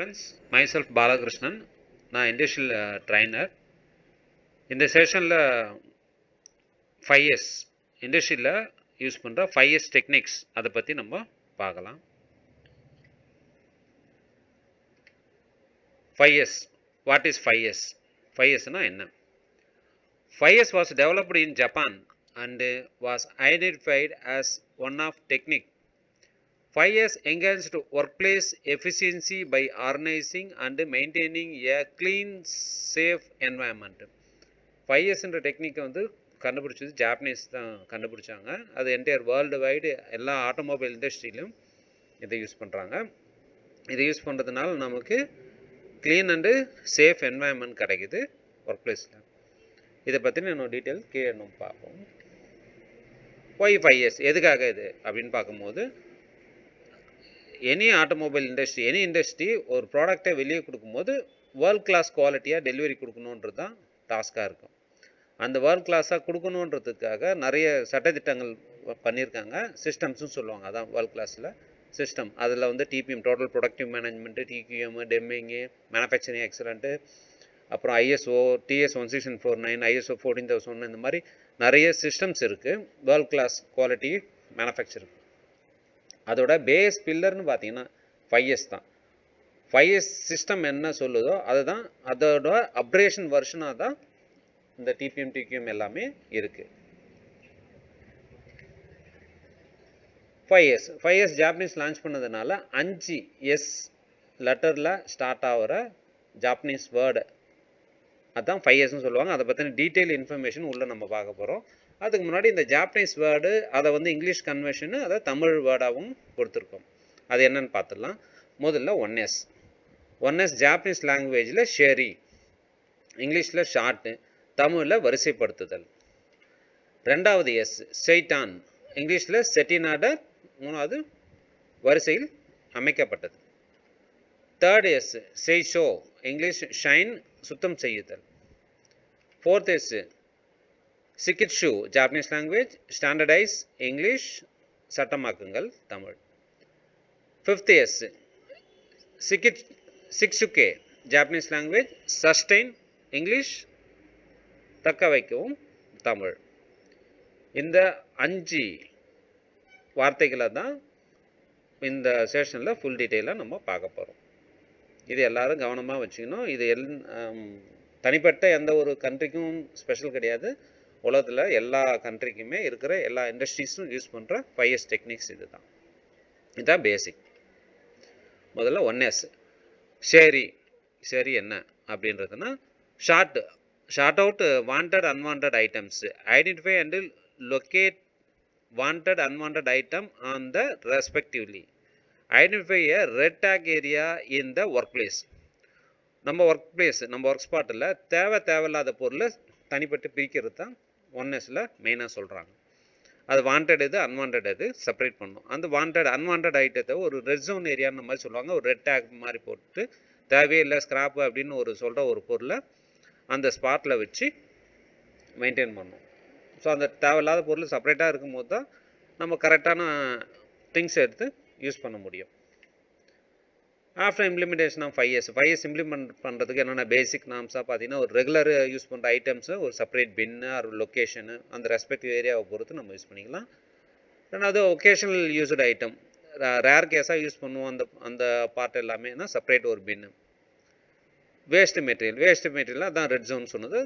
friends, myself Balakrishnan. நான் industrial trainer. இந்த செஷனில் 5S இண்டஸ்ட்ரியில் யூஸ் பண்ணுற 5S டெக்னிக்ஸ் அதை பற்றி நம்ம பார்க்கலாம். 5S, what is 5S? 5Sனா என்ன? 5S was developed in Japan and was identified as one of technique. 5S enhanced workplace efficiency by organizing and maintaining a clean, safe environment. 5S என்ற டெக்னிக்கை வந்து கண்டுபிடிச்சது Japanese தான் கண்டுபிடிச்சாங்க. அது என்டையர் வேர்ல்டு வைடு எல்லா automobile இண்டஸ்ட்ரியிலும் இதை யூஸ் பண்ணுறாங்க. இதை யூஸ் பண்ணுறதுனால நமக்கு க்ளீன் அண்டு சேஃப் என்வாயன்மெண்ட் கிடைக்குது ஒர்க் பிளேஸில். இதை பற்றி இன்னும் டீட்டெயில் கீழே நம்ம பார்ப்போம். ஒய் 5S எதுக்காக இது அப்படின்னு பார்க்கும்போது, any automobile industry, any industry ஒரு ப்ராடக்டை வெளியே கொடுக்கும்போது வேர்ல்ட் கிளாஸ் குவாலிட்டியாக டெலிவரி கொடுக்கணுன்றது தான் டாஸ்காக இருக்கும். அந்த வேர்ல்ட் கிளாஸாக கொடுக்கணுன்றதுக்காக நிறைய சட்டத்திட்டங்கள் பண்ணியிருக்காங்க. சிஸ்டம்ஸும் சொல்லுவாங்க, அதான் வேர்ல்ட் கிளாஸில் சிஸ்டம். அதில் வந்து TPM, total productive management, TQM, Deming, manufacturing excellent, அப்புறம் ஐஎஸ்ஓ, TS 16449, ISO 14001, இந்த மாதிரி நிறைய சிஸ்டம்ஸ் இருக்குது வேர்ல்ட் கிளாஸ் குவாலிட்டி மேனுஃபேக்சருக்கு. அதோட பேஸ் பில்லர்னு பார்த்தீங்கன்னா 5S தான். 5S சிஸ்டம் என்ன சொல்லுதோ அதுதான், அதோட அப்ரேஷன் வெர்ஷனாக தான் இந்த டிபிஎம், டிக்யூஎம் எல்லாமே இருக்குது. 5S ஜாப்பனீஸ் லான்ச் பண்ணதுனால 5S லெட்டரில் ஸ்டார்ட் ஆகிற ஜாப்பனீஸ் வேர்டு அதுதான் 5Sன்னு சொல்லுவாங்க. அதை பற்றின டீட்டெயில் இன்ஃபர்மேஷன் உள்ளே நம்ம பார்க்க போகிறோம். அதுக்கு முன்னாடி இந்த ஜாப்பனீஸ் வேர்டு அதை வந்து இங்கிலீஷ் கன்வர்ஷனு அதை தமிழ் வேர்டாகவும் கொடுத்துருக்கோம். அது என்னன்னு பார்த்துடலாம். முதல்ல 1S ஜாப்பனீஸ் லாங்குவேஜில் ஷேரி, இங்கிலீஷில் ஷார்ட்டு, தமிழில் வரிசைப்படுத்துதல். ரெண்டாவது எஸ் செய்டான், இங்கிலீஷில் செட்டினாடர், மூணாவது வரிசையில் அமைக்கப்பட்டது. தேர்ட் எஸ் செய்ஷோ, இங்கிலீஷ் ஷைன், சுத்தம் செய்யுதல். ஃபோர்த் எஸ் சிகிட்ஷு, ஜாப்பனீஸ் லாங்குவேஜ், ஸ்டாண்டர்டைஸ், இங்கிலீஷ், சட்டமாக்குங்கள், தமிழ். ஃபிஃப்த் எஸ் சிக்ஷுகே, ஜாப்பனீஸ் லாங்குவேஜ், சஸ்டெயின், இங்கிலீஷ், தக்க வைக்கவும், தமிழ். இந்த 5 வார்த்தைகளை தான் இந்த செஷனில் ஃபுல் டீட்டெயிலாக நம்ம பார்க்க போகிறோம். இது எல்லாரும் கவனமாக வச்சுக்கணும். இது தனிப்பட்ட எந்த ஒரு கண்ட்ரிக்கும் ஸ்பெஷல் கிடையாது. உலகத்தில் எல்லா கண்ட்ரிக்குமே இருக்கிற எல்லா இண்டஸ்ட்ரீஸும் யூஸ் பண்ணுற 5S டெக்னிக்ஸ் இது தான். இதுதான் பேசிக். முதல்ல 1S ஷேரி என்ன அப்படின்றதுன்னா, sort out wanted unwanted items, identify and locate wanted unwanted item on the respectively, identify a red tag area in the work place. நம்ம ஒர்க் ஸ்பாட்டில் தேவையில்லாத பொருளை தனிப்பட்டு பிரிக்கிறது தான் 1Sல மெயினாக சொல்கிறாங்க. அது வாண்டட் எது, அன்வாண்டட் எது செப்பரேட் பண்ணணும். அந்த அன்வாண்டட் ஐட்டத்தை ஒரு ரெட் ஜோன் ஏரியான்னு மாதிரி சொல்லுவாங்க. ஒரு ரெட் டேக் மாதிரி போட்டு தேவையே இல்லை ஸ்கிராப்பு அப்படின்னு ஒரு பொருளை அந்த ஸ்பாட்டில் வச்சு மெயின்டைன் பண்ணணும். ஸோ அந்த தேவையில்லாத பொருள் செப்பரேட்டாக இருக்கும்போது தான் நம்ம கரெக்டான திங்ஸ் எடுத்து யூஸ் பண்ண முடியும். After implementation of 5S implement பண்ணுறதுக்கு என்னென்ன பேசிக் நாம்ஸாக பார்த்தீங்கன்னா, ஒரு ரெகுலர் யூஸ் பண்ணுற ஐட்டம்ஸு ஒரு செப்பரேட் பின்னு ஒரு லொக்கேஷனு அந்த ரெஸ்பெக்டிவ் ஏரியாவை பொறுத்து நம்ம யூஸ் பண்ணிக்கலாம். ரெண்டாவது ஒகேஷனல் யூஸ்டு ஐட்டம், ரேர் கேஸாக யூஸ் பண்ணுவோம் அந்த பார்ட் எல்லாமே செப்பரேட் ஒரு பின்னு. வேஸ்ட் மெட்டீரியல் அதான் ரெட் ஜோன் சொன்னது,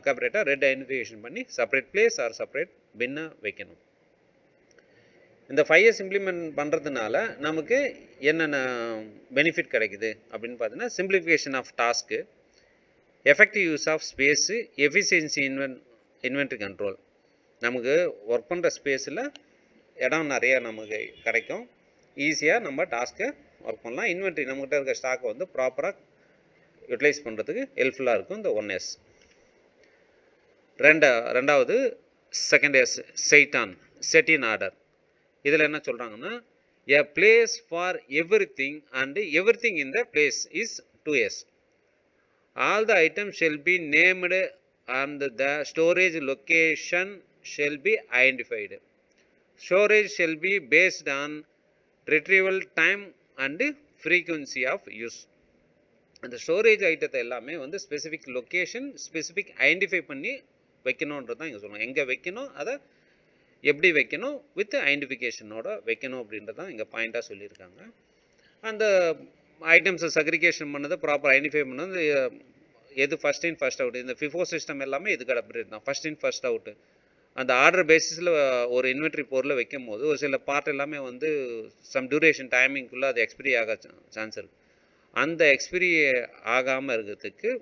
செப்பரேட்டாக ரெட் ஐடென்டிஃபிகேஷன் பண்ணி செப்பரேட் பிளேஸ் ஆர் செப்பரேட் பின்னை வைக்கணும். இந்த 5S இம்ப்ளிமெண்ட் பண்ணுறதுனால நமக்கு என்னென்ன பெனிஃபிட் கிடைக்குது அப்படின்னு பார்த்தீங்கன்னா, simplification of task, effective use of space, efficiency inventory control. நமக்கு ஒர்க் பண்ணுற ஸ்பேஸில் இடம் நிறையா நமக்கு கிடைக்கும், ஈஸியாக நம்ம டாஸ்க்கை ஒர்க் பண்ணலாம். இன்வென்ட்ரி நம்மகிட்ட இருக்க ஸ்டாக்கை வந்து ப்ராப்பராக யூட்டிலைஸ் பண்ணுறதுக்கு ஹெல்ப்ஃபுல்லாக இருக்கும் இந்த 1S. ரெண்டாவது செகண்ட் எஸ் செட்டின் ஆர்டர். இதில் என்ன சொல்கிறாங்கன்னா, எ place for everything and everything in the place is 2S. All the items shell B named and the storage location shell B identified. Storage shell be based on retrieval time and frequency of use. அந்த storage ஐட்டத்தை எல்லாமே வந்து specific location specific identify பண்ணி வைக்கணுன்றது தான் இங்கே சொல்லுவோம். எங்கே வைக்கணும், அதை எப்படி வைக்கணும், வித் ஐடென்டிஃபிகேஷனோட வைக்கணும் அப்படின்றது தான் இங்கே பாயிண்ட்டாக சொல்லியிருக்காங்க. அந்த ஐட்டம்ஸை சக்ரிகேஷன் பண்ணது, ப்ராப்பர் ஐடென்டிஃபை பண்ணது, எது ஃபஸ்ட் இன் ஃபஸ்ட் அவுட், இந்த FIFO சிஸ்டம் எல்லாமே இதுக்கு அப்டேட் தான். ஃபஸ்ட் இன் ஃபஸ்ட் அவுட்டு அந்த ஆர்டர் பேசிஸில் ஒரு இன்வென்ட்ரி பொருளை வைக்கும் போது ஒரு சில பார்ட் எல்லாமே வந்து சம் டியூரேஷன் டைமிங்குள்ளே அது எக்ஸ்பிரி ஆக சான்ஸ் இருக்குது. அந்த எக்ஸ்பிரி ஆகாமல் இருக்கிறதுக்கு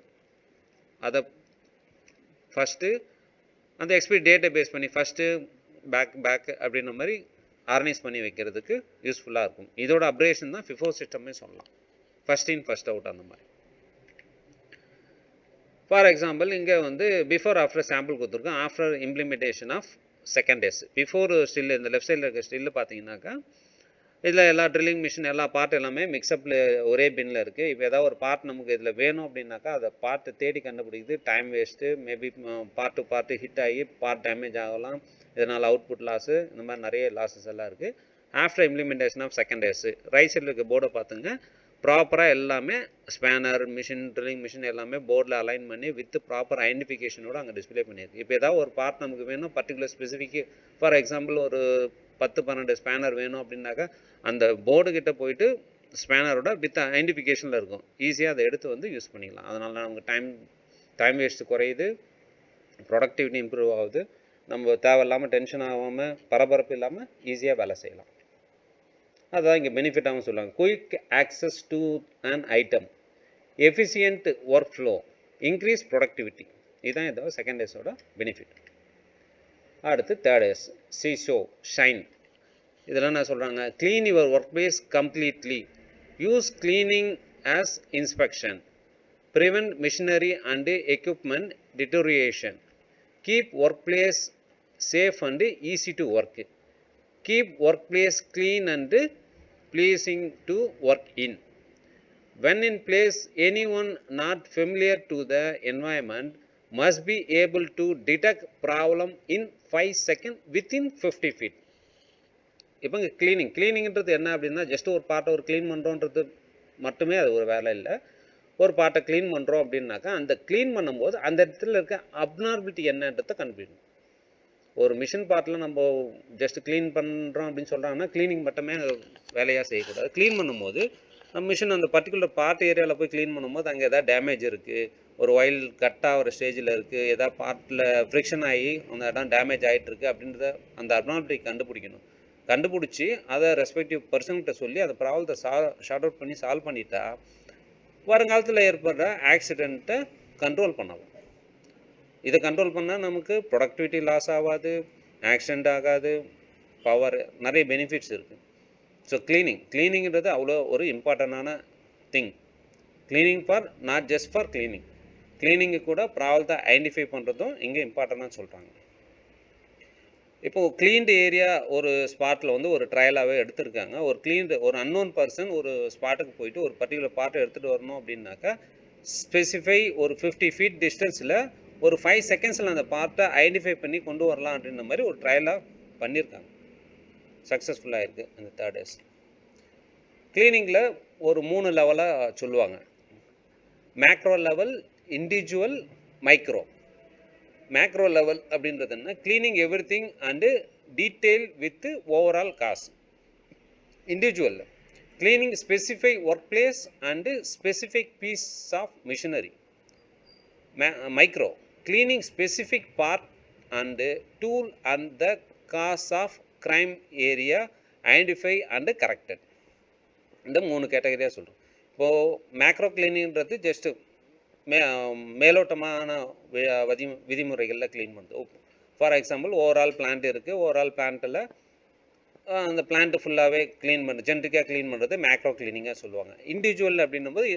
அதை ஃபஸ்ட்டு அந்த எக்ஸ்பிரி டேட்டை பேஸ் பண்ணி ஃபஸ்ட்டு பேக் அப்படின்ற மாதிரி ஆர்கனைஸ் பண்ணி வைக்கிறதுக்கு யூஸ்ஃபுல்லாக இருக்கும். இதோட அப்ரேஷன் தான் FIFO சிஸ்டமே சொல்லலாம். ஃபஸ்ட் இன் ஃபஸ்ட் அவுட் அந்த மாதிரி. ஃபார் எக்ஸாம்பிள் இங்கே வந்து பிஃபோர் ஆஃப்டர் சாம்பிள் கொடுத்துருக்கோம். After implementation of second days. Before still இந்த லெஃப்ட் சைடில் இருக்க ஸ்டில் பார்த்தீங்கன்னாக்கா இதில் எல்லா ட்ரில்லிங் மிஷின் எல்லா பார்ட் எல்லாமே மிக்சப்பில் ஒரே பின்னில் இருக்குது. இப்போ ஏதாவது ஒரு பார்ட் நமக்கு இதில் வேணும் அப்படின்னாக்கா அதை பார்ட்டு தேடி கண்டுபிடிக்குது, time waste, maybe part hit ஆகி பார்ட் டேமேஜ் ஆகலாம், இதனால் அவுட்புட் லாஸு, இந்த மாதிரி நிறைய லாஸஸ் எல்லாம் இருக்குது. After implementation of second days right சைடில் இருக்க போர்டை பார்த்துங்க. ப்ராப்பராக எல்லாமே ஸ்பேனர் மிஷின் ட்ரில்லிங் மிஷின் எல்லாமே போர்டில் அலைன் பண்ணி வித் ப்ராப்பர் ஐடென்டிஃபிகேஷனோட அங்கே டிஸ்பிளே பண்ணியிருக்கு. இப்போ ஏதாவது ஒரு பார்ட் நமக்கு வேணும், பர்டிகுலர் ஸ்பெசிஃபிக், ஃபார் எக்ஸாம்பிள் ஒரு 10-12 ஸ்பேனர் வேணும் அப்படின்னாக்கா அந்த போர்டு கிட்ட போயிட்டு ஸ்பேனரோட வித் ஐடென்டிஃபிகேஷனில் இருக்கும், ஈஸியாக அதை எடுத்து வந்து யூஸ் பண்ணிக்கலாம். அதனால நமக்கு டைம் வேஸ்ட்டு குறையுது, ப்ரொடக்டிவிட்டி இம்ப்ரூவ் ஆகுது, நம்ம தேவையில்லாமல் டென்ஷன் ஆகாமல் பரபரப்பு இல்லாமல் ஈஸியாக வேலை செய்யலாம். அதுதான் இங்கே பெனிஃபிட்டாகவும் சொல்லுவாங்க. Quick access to an item, efficient work flow, increase productivity. இதுதான் இதோட செகண்ட் டேஸோட பெனிஃபிட். அடுத்து தேர்ட் டேஸ் ஷோ ஷைன். இதெல்லாம் என்ன சொல்கிறாங்க, clean your work place completely, use cleaning as inspection, prevent machinery and equipment deterioration, keep work place safe and easy to work, keep workplace clean and pleasing to work in. When in place, anyone not familiar to the environment must be able to detect problem in 5 seconds within 50 feet. இப்போ இங்கே கிளீனிங்கிறது என்ன அப்படின்னா, just ஒரு பார்ட்டை ஒரு clean பண்ணுறோன்றது மட்டுமே அது ஒரு வேலை இல்லை. ஒரு பார்ட்டை க்ளீன் பண்ணுறோம் அப்படின்னாக்கா அந்த க்ளீன் பண்ணும்போது அந்த இடத்துல இருக்க அப்நார்மலிட்டி என்னன்றதை கண்டுபிடிக்கணும். ஒரு மிஷின் பார்ட்டில் நம்ம ஜஸ்ட் க்ளீன் பண்ணுறோம் அப்படின்னு சொல்கிறாங்கன்னா க்ளீனிங் மட்டுமே வேலையாக செய்யக்கூடாது. க்ளீன் பண்ணும்போது நம்ம மிஷின் அந்த பர்டிகுலர் பார்ட் ஏரியாவில் போய் க்ளீன் பண்ணும்போது அங்கே எதாவது டேமேஜ் இருக்குது, ஒரு ஒயில் கட்டாக ஒரு ஸ்டேஜில் இருக்குது, எதாவது பார்ட்டில் ஃப்ரிக்ஷன் ஆகி அந்த இடம் டேமேஜ் ஆகிட்டு இருக்குது அப்படின்றத அந்த அப்நார்மலிட்டி கண்டுபிடிக்கணும். கண்டுபிடிச்சி அதை ரெஸ்பெக்டிவ் பர்சன்கிட்ட சொல்லி அந்த ப்ராப்ளத்தை ஷார்ட் அவுட் பண்ணி சால்வ் பண்ணிட்டா வருங்காலத்தில் ஏற்படுற ஆக்சிடெண்ட்டை கண்ட்ரோல் பண்ணலாம். இதை கண்ட்ரோல் பண்ணால் நமக்கு ப்ரொடக்டிவிட்டி லாஸ் ஆகாது, ஆக்சிடெண்ட் ஆகாது, பவர், நிறைய பெனிஃபிட்ஸ் இருக்குது. ஸோ கிளீனிங்கிறது அவ்வளோ ஒரு இம்பார்ட்டண்டான thing. Cleaning for not just for cleaning கூட ப்ராப்ளத்தை ஐடென்டிஃபை பண்ணுறதும் இங்கே இம்பார்ட்டண்டாக சொல்கிறாங்க. இப்போது க்ளீன்டு ஏரியா ஒரு ஸ்பாட்டில் வந்து ஒரு ட்ரையலாகவே எடுத்திருக்காங்க. ஒரு அன்னோன் பர்சன் ஒரு ஸ்பாட்டுக்கு போயிட்டு ஒரு பர்டிகுலர் பார்ட்டை எடுத்துகிட்டு வரணும் அப்படின்னாக்கா ஸ்பெசிஃபை ஒரு 50 feet டிஸ்டன்ஸில் ஒரு 5 secondsல அந்த பார்ட்டை ஐடென்டிஃபை பண்ணி கொண்டு வரலாம் அப்படின்ற மாதிரி ஒரு ட்ரையலாக பண்ணியிருக்காங்க. சக்ஸஸ்ஃபுல்லாக இருக்குது அந்த தேர்ட் டேஸ். க்ளீனிங்கில் ஒரு 3 லெவலாக சொல்லுவாங்க. Macro level, individual, micro. Macro level அப்படின்றது என்ன, cleaning everything and detail with overall cost. Individual cleaning specify work place and specific piece of machinery. Micro cleaning specific part and tool and the cause of crime area identify and corrected. இந்த 3 கேட்டகரியாக சொல்கிறோம். இப்போது macro கிளீனிங்கிறது just மேலோட்டமான விதிமுறைகளில் clean பண்ணுறது. For example overall plant இருக்குது, overall பிளான்ட்டில் அந்த plant ஃபுல்லாகவே clean பண்ணுறது, ஜென்ரிக்காக க்ளீன் பண்ணுறது மேக்ரோ க்ளீனிங்காக சொல்லுவாங்க. இண்டிவிஜுவல் அப்படின்னும்போது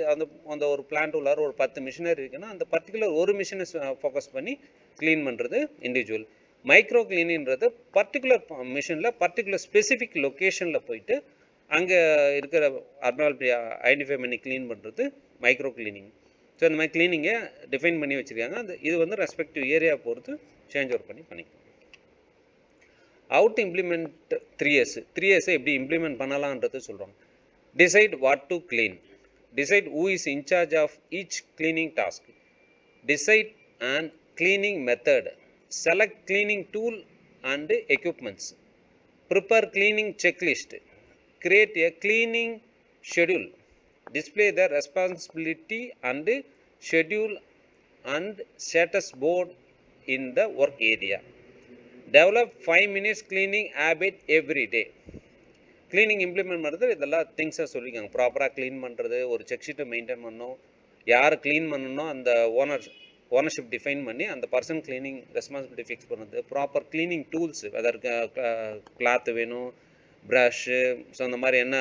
அந்த ஒரு பிளான்ட் உள்ளார ஒரு 10 மிஷினரி இருக்குன்னா அந்த பர்டிகுலர் ஒரு மிஷினை ஃபோக்கஸ் பண்ணி க்ளீன் பண்ணுறது இண்டிவிஜுவல். மைக்ரோ க்ளீனிங்கிறது பர்டிகுலர் மிஷினில் பர்டிகுலர் ஸ்பெசிஃபிக் லொக்கேஷனில் போயிட்டு அங்கே இருக்கிற அப்நார்மாலிட்டி ஐடென்டிஃபை பண்ணி க்ளீன் பண்ணுறது மைக்ரோ க்ளீனிங். ஸோ இந்த மாதிரி க்ளீனிங்கை டிஃபைன் பண்ணி வச்சுருக்காங்க. இது வந்து ரெஸ்பெக்டிவ் ஏரியா பொறுத்து சேஞ்ச் ஓவர் பண்ணிக்கலாம். அவுட் இம்ப்ளிமெண்ட் 3S எப்படி இம்ப்ளிமெண்ட் பண்ணலான்றது சொல்கிறோம். Decide what to clean, decide who is in charge of each cleaning task, decide and cleaning method, select cleaning tool and equipments, prepare cleaning checklist, create a cleaning schedule, display the responsibility and schedule and status board in the work area, develop 5 minutes cleaning habit every day. Cleaning implement பண்ணுறது இதெல்லாம் திங்ஸாக சொல்லியிருக்காங்க. ப்ராப்பராக clean பண்ணுறது, ஒரு check ஷீட்டை maintain பண்ணணும், யார் clean பண்ணணும் அந்த ஓனர்ஷிப் டிஃபைன் பண்ணி அந்த பர்சன் க்ளீனிங் ரெஸ்பான்சிபிலிட்டி ஃபிக்ஸ் பண்ணுறது, proper cleaning tools whether cloth வேணும், ப்ரஷ்ஷு, ஸோ அந்த மாதிரி என்ன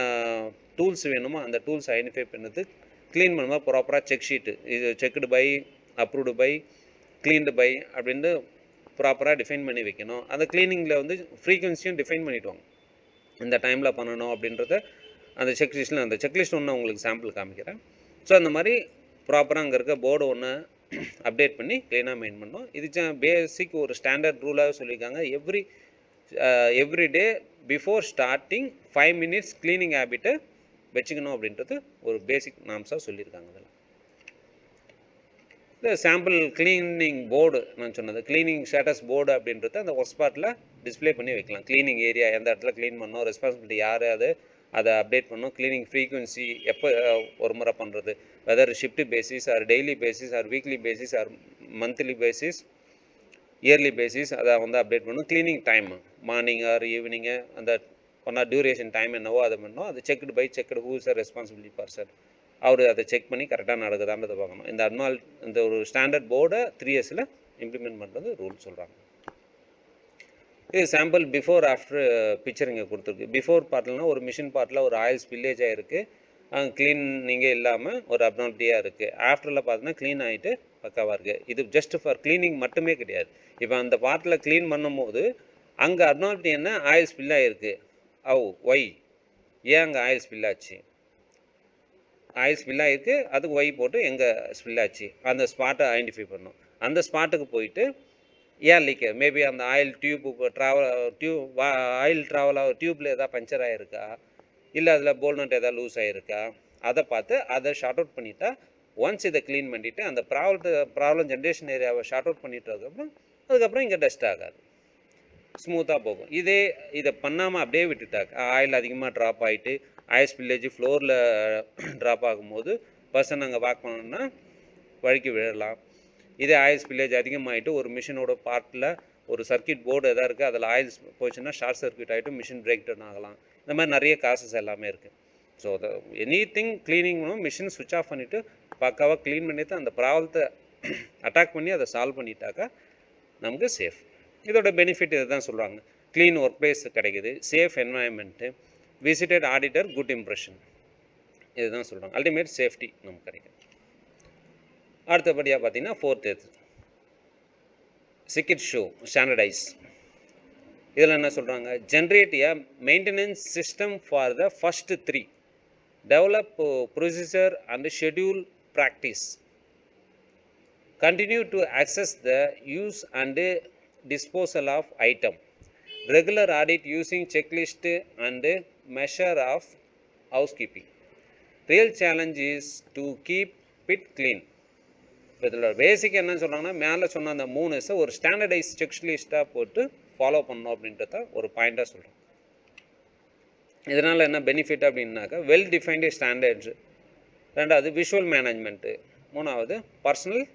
டூல்ஸ் வேணுமோ அந்த டூல்ஸ் ஐடென்டிஃபை பண்ணுறது, க்ளீன் பண்ணும்போது ப்ராப்பராக செக் ஷீட்டு இது checked by, approved by, cleaned by அப்படின்னு ப்ராப்பராக டிஃபைன் பண்ணி வைக்கணும். அந்த க்ளீனிங்கில் வந்து ஃப்ரீக்வன்சியும் டிஃபைன் பண்ணிவிடுவாங்க, இந்த டைமில் பண்ணணும் அப்படின்றத அந்த செக்லிஸ்ட்டில். அந்த செக்லிஸ்ட் ஒன்று உங்களுக்கு சாம்பிள் காமிக்கிறேன். ஸோ அந்த மாதிரி ப்ராப்பராக அங்கே இருக்க போர்டு ஒன்று அப்டேட் பண்ணி க்ளீனாக மெயின் பண்ணணும். இது பேசிக் ஒரு ஸ்டாண்டர்ட் ரூலாக சொல்லியிருக்காங்க. Every day before starting 5 minutes cleaning ஹேபிட்டை வச்சுக்கணும் அப்படின்றது ஒரு பேசிக் நாம்ஸாக சொல்லியிருக்காங்க. அதில் இந்த சாம்பிள் க்ளீனிங் போர்டு நான் சொன்னது, க்ளீனிங் ஸ்டேட்டஸ் போர்டு அப்படின்றது அந்த ஒர்க் ஸ்பாட்டில் டிஸ்பிளே பண்ணி வைக்கலாம். க்ளீனிங் ஏரியா எந்த இடத்துல க்ளீன் பண்ணணும், ரெஸ்பான்சிபிலிட்டி யார், அதை அப்டேட் பண்ணணும், க்ளீனிங் ஃப்ரீக்வன்சி எப்போ ஒரு முறை பண்ணுறது, whether shift basis or daily basis or weekly basis or monthly basis, yearly basis, அதை வந்து அப்டேட் பண்ணணும். Cleaning time morning or evening, அந்த ஒன்றா டியூரேஷன் டைம் என்னவோ அதை பண்ணணும். அது checked by checked who is a responsibility person, அவர் அதை செக் பண்ணி கரெக்டாக நடக்குதான்றதை பார்க்கணும். இந்த ஒரு ஸ்டாண்டர்ட் போர்டை 3 இயர்ஸில் இம்ப்ளிமெண்ட் பண்ணுறது ரூல் சொல்கிறாங்க. இது சாம்பிள் பிஃபோர் ஆஃப்டர் பிக்சர் இங்கே கொடுத்துருக்கு. பிஃபோர் பார்ட்லனா ஒரு மிஷின் பார்ட்டில் ஒரு ஆயில் ஸ்பில்லேஜ் ஆகிருக்கு, க்ளீனிங்கே இல்லாமல் ஒரு அப்னார்மலிட்டியாக இருக்குது. ஆஃப்டரில் பார்த்தீங்கன்னா க்ளீன் ஆகிட்டு பக்காவாக இருக்குது. இது ஜஸ்ட் ஃபார் க்ளீனிங் மட்டுமே கிடையாது. இப்போ அந்த பார்ட்டில் க்ளீன் பண்ணும்போது அங்கே அப்னார்மலிட்டி என்ன, ஆயில் ஸ்பில் ஆகிருக்கு, ஒய், ஏன் அங்கே ஆயில் ஸ்பில் ஆச்சு, ஆயில் ஸ்பில் ஆகிருக்கு, அதுக்கு ஒய் போட்டு எங்கே ஸ்பில் ஆச்சு அந்த ஸ்பாட்டை ஐடென்டிஃபை பண்ணணும். அந்த ஸ்பாட்டுக்கு போயிட்டு ஏன் லீக்கு, மேபி அந்த ஆயில் ஆயில் டியூப்பில் எதாவது பஞ்சர் ஆகிருக்கா, இல்லை அதில் போல்நட் எதாவது லூஸ் ஆகிருக்கா, அதை பார்த்து அதை ஷார்ட் அவுட் பண்ணிட்டா, ஒன்ஸ் இதை க்ளீன் பண்ணிவிட்டு அந்த ப்ராப்ளம் ஜென்ரேஷன் ஏரியாவை ஷார்ட் அவுட் பண்ணிட்டதுக்கப்புறம் அதுக்கப்புறம் இங்கே டஸ்ட் ஆகாது, ஸ்மூத்தாக போகும். இதை பண்ணாமல் அப்படியே விட்டுட்டாக்க ஆயில் அதிகமாக ட்ராப் ஆகிட்டு ஆயில் ஸ்பில்லேஜ் ஃப்ளோரில் ட்ராப் ஆகும்போது பர்சன் அங்கே வாக் பண்ணணும்னா வழுக்கி விழலாம். இதே ஆயில் ஸ்பில்லேஜ் அதிகமாகிட்டு ஒரு மிஷினோட பார்ட்டில் ஒரு சர்க்கியூட் போர்டு எதாவது இருக்குது, அதில் ஆயில் போச்சுன்னா ஷார்ட் சர்க்கியூட் ஆகிட்டு மிஷின் பிரேக் டவுன் ஆகலாம். இந்த மாதிரி நிறைய காசஸ் எல்லாமே இருக்குது. ஸோ எனி க்ளீனிங் மிஷின் சுவிட்ச் ஆஃப் பண்ணிவிட்டு பக்காவாக க்ளீன் பண்ணிவிட்டு அந்த ப்ராப்ளத்தை அட்டாக் பண்ணி அதை சால்வ் பண்ணிட்டாக்கா நமக்கு சேஃப். இதோட பெனிஃபிட் இதை தான் சொல்கிறாங்க. க்ளீன் ஒர்க் பிளேஸ் கிடைக்குது, safe environment, visited auditor good impression, இதுதான் சொல்கிறாங்க. அல்டிமேட் சேஃப்டி நமக்கு கிடைக்கும். அடுத்தபடியாக பார்த்தீங்கன்னா 4th சிக்கிட் ஷோ ஸ்டாண்டர்டைஸ். இதில் என்ன சொல்கிறாங்க, generate a maintenance system for the first 3, develop procedure and schedule practice, continue to access the use and disposal of item, regular audit using checklist and measure of housekeeping. Real challenge is to keep it clean. இதில் பேசிக் என்ன சொல்கிறாங்கன்னா, மேலே சொன்ன அந்த 3 ஒரு standardise செக்லிஸ்ட்டாக போட்டு follow பண்ணணும் அப்படின்றத ஒரு பாயிண்ட்டாக சொல்கிறோம். இதனால் என்ன பெனிஃபிட் அப்படின்னாக்கா, வெல் டிஃபைன்டு ஸ்டாண்டர்ட்ஸு, 2வது விஷுவல் மேனேஜ்மெண்ட்டு, 3வது பர்சனல்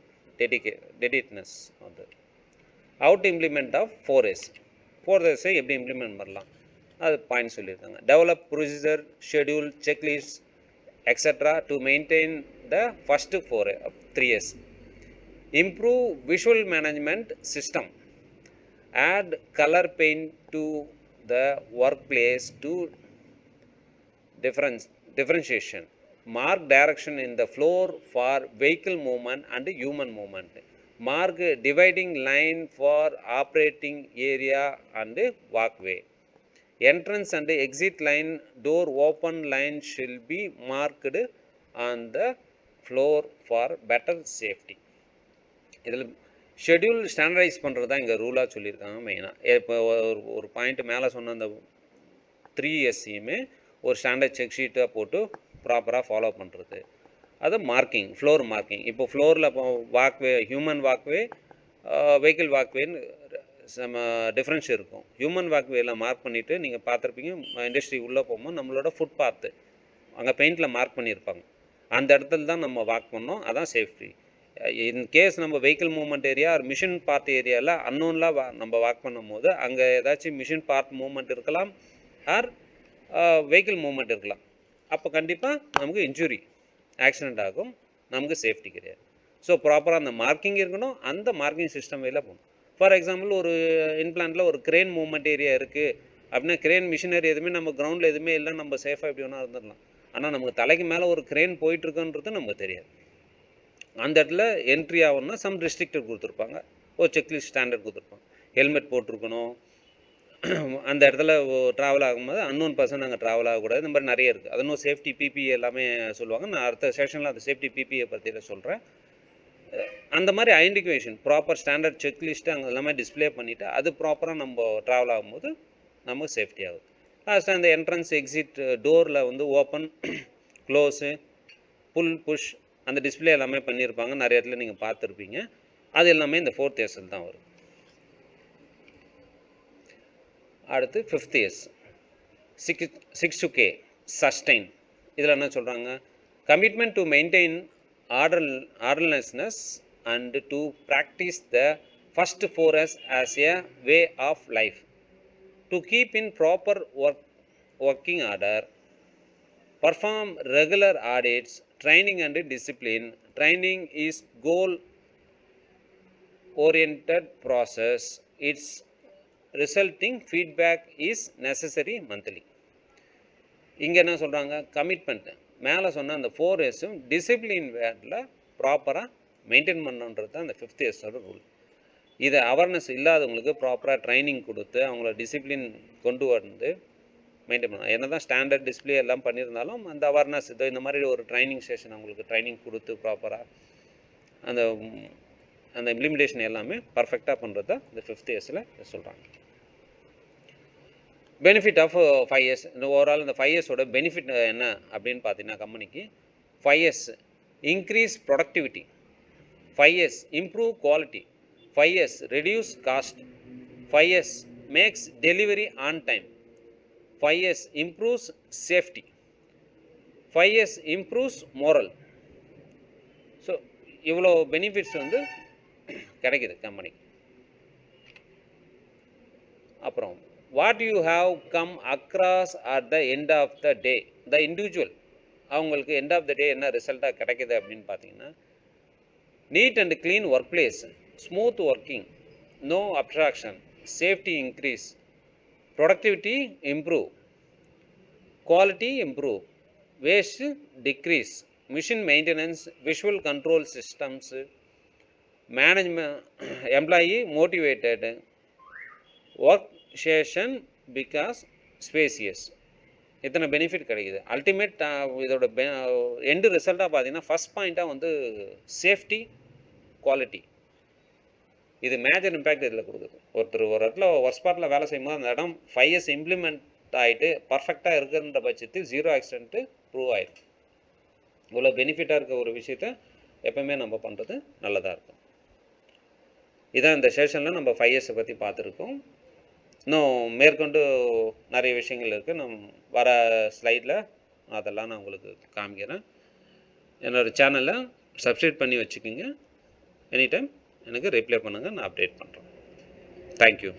டெடிட்னஸ். வந்து அவுட் இம்ப்ளிமெண்ட் ஆஃப் 4S எப்படி இம்ப்ளிமெண்ட் பண்ணலாம் அது பாயிண்ட் சொல்லியிருக்காங்க. Develop procedure, schedule, checklist extra to maintain the first 3S. Improve visual management system, add color paint to the workplace to differentiation, mark direction in the floor for vehicle movement and human movement, mark dividing line for operating area and walkway, entrance and exit line, door open line shall be marked on the floor for better safety. இதில் schedule standardise பண்ணுறது தான் இங்கே ரூலாக சொல்லியிருக்காங்க மெயினாக. இப்போ ஒரு point மேலே சொன்ன அந்த 3Sயுமே ஒரு ஸ்டாண்டர்ட் செக் ஷீட்டாக போட்டு ப்ராப்பராக ஃபாலோ பண்ணுறது. அது மார்க்கிங், ஃப்ளோர் மார்க்கிங். இப்போ ஃப்ளோரில் இப்போ வாக்வே, ஹியூமன் வாக்வே, வெஹிக்கிள் வாக்வேன்னு நம்ம டிஃப்ரென்ஸ் இருக்கும். ஹியூமன் வாக்வேல மார்க் பண்ணிவிட்டு நீங்கள் பார்த்துருப்பீங்க, இண்டஸ்ட்ரி உள்ளே போகும்போது நம்மளோட ஃபுட் பாத்து அங்கே பெயிண்டில் மார்க் பண்ணியிருப்பாங்க. அந்த இடத்துல தான் நம்ம வாக் பண்ணோம், அதான் சேஃப்டி. இன் கேஸ் நம்ம வெஹிக்கிள் மூவ்மெண்ட் ஏரியா ஒரு மிஷின் பார்ட் ஏரியாவில் அன்னோன்லாம் நம்ம வாக் பண்ணும் போது அங்கே ஏதாச்சும் மிஷின் பார்ட் மூவ்மெண்ட் இருக்கலாம், ஆர் வெஹிக்கிள் மூவ்மெண்ட் இருக்கலாம். அப்போ கண்டிப்பாக நமக்கு இன்ஜுரி, ஆக்சிடெண்ட் ஆகும், நமக்கு சேஃப்டி கிடையாது. ஸோ ப்ராப்பராக அந்த மார்க்கிங் இருக்கணும், அந்த மார்க்கிங் சிஸ்டம் வேல போகணும். ஃபார் எக்ஸாம்பிள் ஒரு இன்பிளான்ட்டில் ஒரு கிரேன் மூவ்மெண்ட் ஏரியா இருக்குது அப்படின்னா, கிரேன் மிஷினரி எதுவுமே நம்ம கிரவுண்டில் எதுவுமே இல்லை, நம்ம சேஃபாக எப்படி வேணால் இருந்துடலாம். ஆனால் நமக்கு தலைக்கு மேலே ஒரு கிரேன் போயிட்டுருக்குன்றது நமக்கு தெரியாது. அந்த இடத்துல என்ட்ரி ஆகணும்னா சம் ரெஸ்ட்ரிக்டட் கொடுத்துருப்பாங்க, ஒரு செக்லிஸ்ட் ஸ்டாண்டர்ட் கொடுத்துருப்பாங்க. ஹெல்மெட் போட்டிருக்கணும், அந்த இடத்துல ட்ராவல் ஆகும்போது அன்னோன் பர்சன் அங்கே ட்ராவல் ஆகக்கூடாது. இந்த மாதிரி நிறைய இருக்குது. அதனும் சேஃப்டி பிபிஏ எல்லாமே சொல்லுவாங்க. நான் அடுத்த செஷனில் அந்த சேஃப்டி பிபிஏ பற்றி சொல்கிறேன். அந்த மாதிரி ஐடென்டிஃபிகேஷன் ப்ராப்பர் ஸ்டாண்டர்ட் செக்லிஸ்ட்டு அங்கே எல்லாமே டிஸ்பிளே பண்ணிவிட்டு அது ப்ராப்பராக நம்ம ட்ராவல் ஆகும்போது நமக்கு சேஃப்டி ஆகுது. லாஸ்ட்டாக அந்த என்ட்ரன்ஸ் எக்ஸிட் டோரில் வந்து ஓப்பன், க்ளோஸு, புல், புஷ் அந்த டிஸ்பிளே எல்லாமே பண்ணியிருப்பாங்க. நிறைய இடத்துல நீங்கள் பார்த்துருப்பீங்க. அது எல்லாமே இந்த 4th இயர்ஸில் தான் வரும். அடுத்து 5th இயர்ஸ் 6 K சஸ்டைன். இதில் என்ன சொல்கிறாங்க? Commitment to maintain orderliness and to practice the first 4 years as a way of life, to keep in proper working order, perform regular audits, training and discipline. Training is goal oriented process, its resulting feedback is necessary monthly. இங்கே என்ன சொல்கிறாங்க? Commitment மேலே சொன்ன அந்த 4 இயர்ஸும் discipline வேட்டில் ப்ராப்பராக maintain பண்ணுன்றது தான் அந்த 5th இயர்ஸோட rule. இதை அவேர்னஸ் இல்லாதவங்களுக்கு ப்ராப்பராக ட்ரைனிங் கொடுத்து அவங்கள டிசிப்ளின் கொண்டு வந்து மெயின்டைன் பண்ணணும். என்ன தான் ஸ்டாண்டர்ட் டிஸ்பிளே எல்லாம் பண்ணியிருந்தாலும் அந்த அவேர்னஸ் இந்த மாதிரி ஒரு ட்ரைனிங் செஷன் அவங்களுக்கு ட்ரைனிங் கொடுத்து ப்ராப்பராக அந்த அந்த இம்ப்ளிமெண்டேஷன் எல்லாமே பர்ஃபெக்டாக பண்ணுறது தான் இந்த 5th இயர்ஸில் சொல்கிறாங்க. Benefit of 5 years. இந்த ஓவரால் இந்த 5 இயர்ஸோட பெனிஃபிட் என்ன அப்படின்னு பார்த்தீங்கன்னா, கம்பெனிக்கு 5 years increase productivity, 5 years improve quality, 5 years reduce cost, 5 years makes delivery on time, 5 years improves safety, 5 years improves morale. So இவ்வளோ பெனிஃபிட்ஸ் வந்து கிடைக்குது கம்பெனிக்கு. அப்புறம் what you have come across at the end of the day, the individual அவங்களுக்கு end of the day என்ன ரிசல்ட்டாக கிடைக்குது அப்படின்னு பார்த்தீங்கன்னா, neat and clean work place, smooth working, no obstruction, safety increase, productivity improve, quality improve, waste decrease, machine maintenance, visual control systems, management, employee motivated, work station because spacious. இத்தனை benefit கிடைக்குது. Ultimate இதோட end ரிசல்ட்டாக பார்த்தீங்கன்னா, first பாயிண்ட்டாக வந்து safety, quality. இது major impact இதில் கொடுக்குது. ஒருத்தர் ஒரு இடத்துல ஒர்க் ஸ்பாட்டில் வேலை செய்யும்போது அந்த இடம் 5 இயர்ஸ் இம்ப்ளிமெண்ட் ஆகிட்டு பர்ஃபெக்டாக இருக்குன்ற பட்சத்தில் 0 ஆக்சிடென்ட்டு ப்ரூவ் ஆகிடும். இவ்வளோ பெனிஃபிட்டாக இருக்க ஒரு விஷயத்த எப்பவுமே நம்ம பண்ணுறது நல்லதாக இருக்கும். இதான் இந்த செஷனில் நம்ம 5 இயர்ஸை பற்றி பார்த்துருக்கோம். இன்னும் மேற்கொண்டு நிறைய விஷயங்கள் இருக்குது. நம் வர ஸ்லைடில் அதெல்லாம் நான் உங்களுக்கு காமிக்கிறேன். என்னோடய சேனலை சப்ஸ்கிரைப் பண்ணி வச்சுக்கோங்க. எனி டைம் எனக்கு ரிப்ளை பண்ணுங்கள், நான் அப்டேட் பண்ணுறேன். தேங்க்யூ.